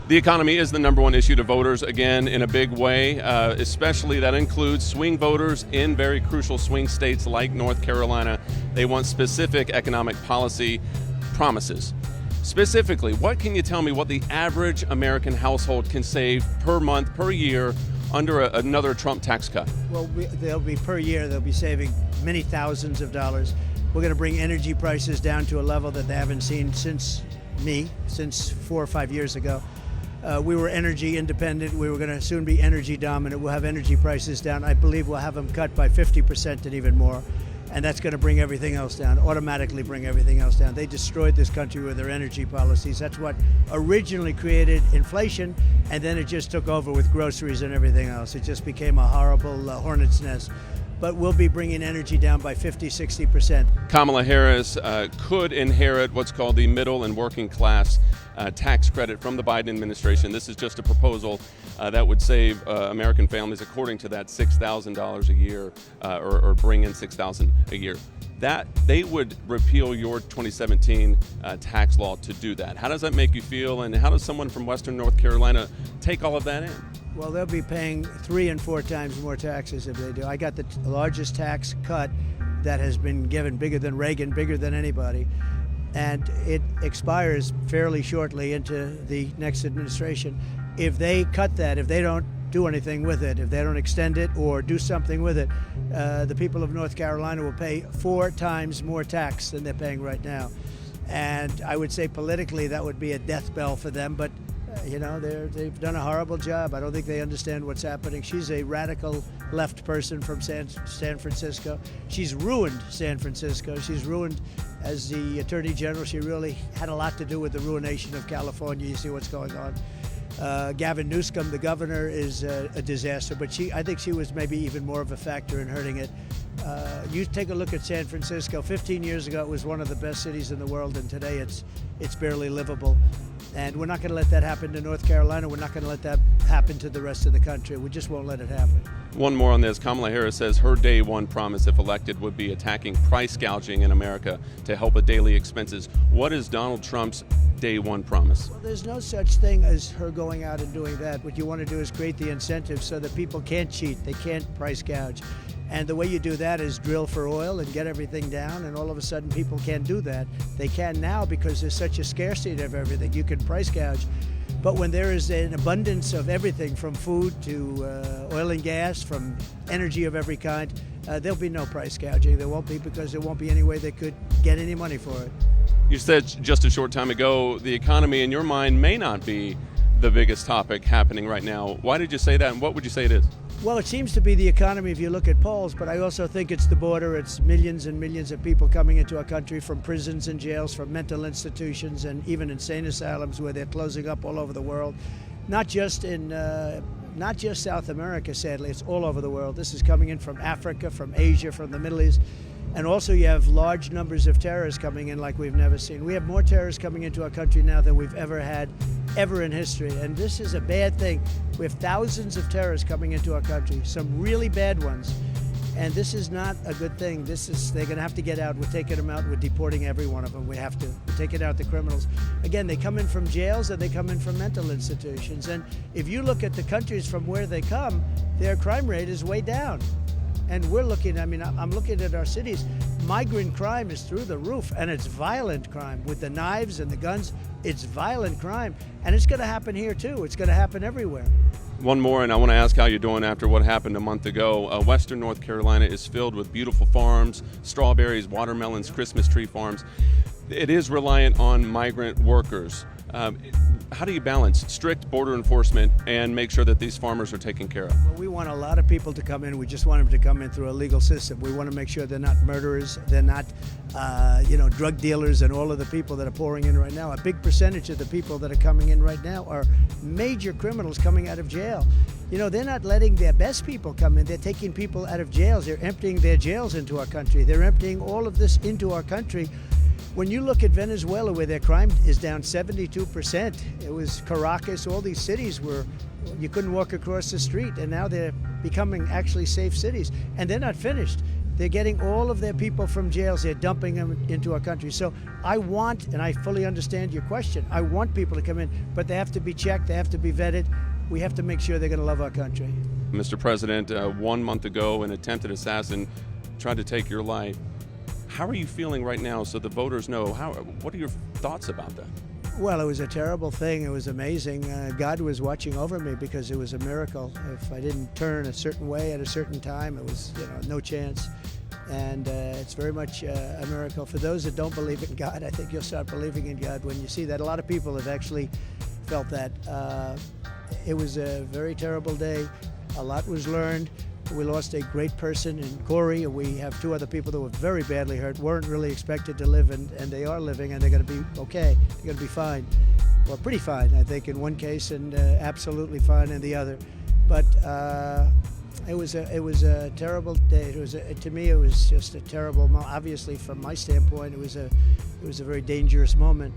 The economy is the number one issue to voters, again, in a big way, especially that includes swing voters in very crucial swing states like North Carolina. They want specific economic policy promises. Specifically, what can you tell me what the average American household can save per month, per year, under another Trump tax cut? Well, they'll be per year, they'll be saving many thousands of dollars. We're going to bring energy prices down to a level that they haven't seen since 4 or 5 years ago. We were energy independent. We were going to soon be energy dominant. We'll have energy prices down. I believe we'll have them cut by 50% and even more. And that's going to bring everything else down, automatically bring everything else down. They destroyed this country with their energy policies. That's what originally created inflation, and then it just took over with groceries and everything else. It just became a horrible hornet's nest. But we'll be bringing energy down by 50-60%. Kamala Harris could inherit what's called the middle and working class tax credit from the Biden administration. This is just a proposal that would save American families, according to that, $6,000 a year, or bring in $6,000 a year. That they would repeal your 2017 tax law to do that. How does that make you feel, and how does someone from Western North Carolina take all of that in? Well, they'll be paying 3 and 4 times more taxes if they do. I got the largest tax cut that has been given, bigger than Reagan, bigger than anybody. And it expires fairly shortly into the next administration. If they cut that, if they don't do anything with it, if they don't extend it or do something with it, the people of North Carolina will pay 4 times more tax than they're paying right now. And I would say politically that would be a death bell for them, but they've done a horrible job. I don't think they understand what's happening. She's a radical left person from San Francisco. She's ruined San Francisco. She's ruined, as the Attorney General, she really had a lot to do with the ruination of California. You see what's going on. Gavin Newsom, the governor, is a disaster, but I think she was maybe even more of a factor in hurting it. You take a look at San Francisco. 15 years ago, it was one of the best cities in the world, and today it's barely livable. And we're not going to let that happen to North Carolina. We're not going to let that happen to the rest of the country. We just won't let it happen. One more on this. Kamala Harris says her day one promise, if elected, would be attacking price gouging in America to help with daily expenses. What is Donald Trump's day one promise? Well, there's no such thing as her going out and doing that. What you want to do is create the incentives so that people can't cheat. They can't price gouge. And the way you do that is drill for oil and get everything down, and all of a sudden people can't do that. They can now because there's such a scarcity of everything. You can price gouge. But when there is an abundance of everything, from food to oil and gas, from energy of every kind, there'll be no price gouging. There won't be, because there won't be any way they could get any money for it. You said just a short time ago the economy, in your mind, may not be the biggest topic happening right now. Why did you say that, and what would you say it is? Well, it seems to be the economy if you look at polls, but I also think it's the border. It's millions and millions of people coming into our country from prisons and jails, from mental institutions, and even insane asylums where they're closing up all over the world. Not just South America, sadly. It's all over the world. This is coming in from Africa, from Asia, from the Middle East. And also you have large numbers of terrorists coming in like we've never seen. We have more terrorists coming into our country now than we've ever had, ever in history. And this is a bad thing. We have thousands of terrorists coming into our country, some really bad ones. And this is not a good thing. They're going to have to get out. We're taking them out. We're deporting every one of them. We have to. We're taking out the criminals. Again, they come in from jails and they come in from mental institutions. And if you look at the countries from where they come, their crime rate is way down. And we're looking, I'm looking at our cities. Migrant crime is through the roof, and it's violent crime. With the knives and the guns, it's violent crime. And it's going to happen here, too. It's going to happen everywhere. One more, and I want to ask how you're doing after what happened a month ago. Western North Carolina is filled with beautiful farms, strawberries, watermelons, Christmas tree farms. It is reliant on migrant workers. How do you balance strict border enforcement and make sure that these farmers are taken care of? Well, we want a lot of people to come in. We just want them to come in through a legal system. We want to make sure they're not murderers, they're not, drug dealers, and all of the people that are pouring in right now. A big percentage of the people that are coming in right now are major criminals coming out of jail. They're not letting their best people come in. They're taking people out of jails. They're emptying their jails into our country. They're emptying all of this into our country. When you look at Venezuela, where their crime is down 72%, it was Caracas, all these cities where you couldn't walk across the street, and now they're becoming actually safe cities. And they're not finished. They're getting all of their people from jails. They're dumping them into our country. So I want, and I fully understand your question, I want people to come in, but they have to be checked. They have to be vetted. We have to make sure they're going to love our country. Mr. President, 1 month ago, an attempted assassin tried to take your life. How are you feeling right now so the voters know? What are your thoughts about that? Well, it was a terrible thing. It was amazing. God was watching over me because it was a miracle. If I didn't turn a certain way at a certain time, it was no chance. And it's very much a miracle. For those that don't believe in God, I think you'll start believing in God when you see that. A lot of people have actually felt that. It was a very terrible day. A lot was learned. We lost a great person in Corey. We have 2 other people that were very badly hurt, weren't really expected to live, and they are living, and they're going to be okay. They're going to be fine. Well, pretty fine, I think, in one case, and absolutely fine in the other. But it was a terrible day. To me, it was just a terrible moment. Obviously, from my standpoint, it was a very dangerous moment.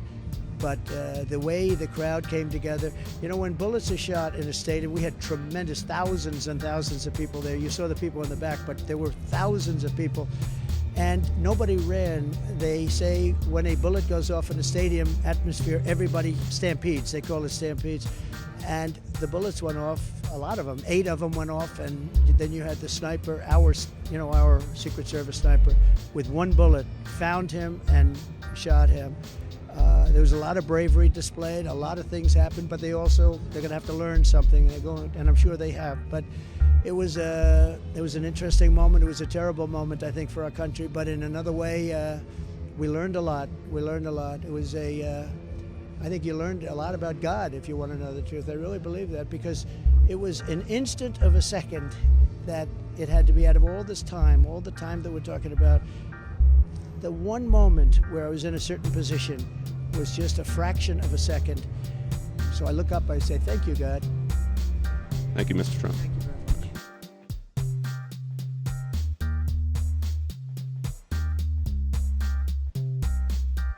But the way the crowd came together, when bullets are shot in a stadium, we had tremendous thousands and thousands of people there. You saw the people in the back, but there were thousands of people, and nobody ran. They say when a bullet goes off in a stadium atmosphere, everybody stampedes. They call it stampedes. And the bullets went off, a lot of them, 8 of them went off, and then you had the sniper, our Secret Service sniper, with 1 bullet, found him and shot him. There was a lot of bravery displayed. A lot of things happened, but they're going to have to learn something. And I'm sure they have. But it was an interesting moment. It was a terrible moment, I think, for our country. But in another way, we learned a lot. It was I think you learned a lot about God, if you want to know the truth. I really believe that, because it was an instant of a second that it had to be, out of all this time, all the time that we're talking about. The one moment where I was in a certain position was just a fraction of a second. So I look up, I say, thank you, God. Thank you, Mr. Trump. Thank you very much.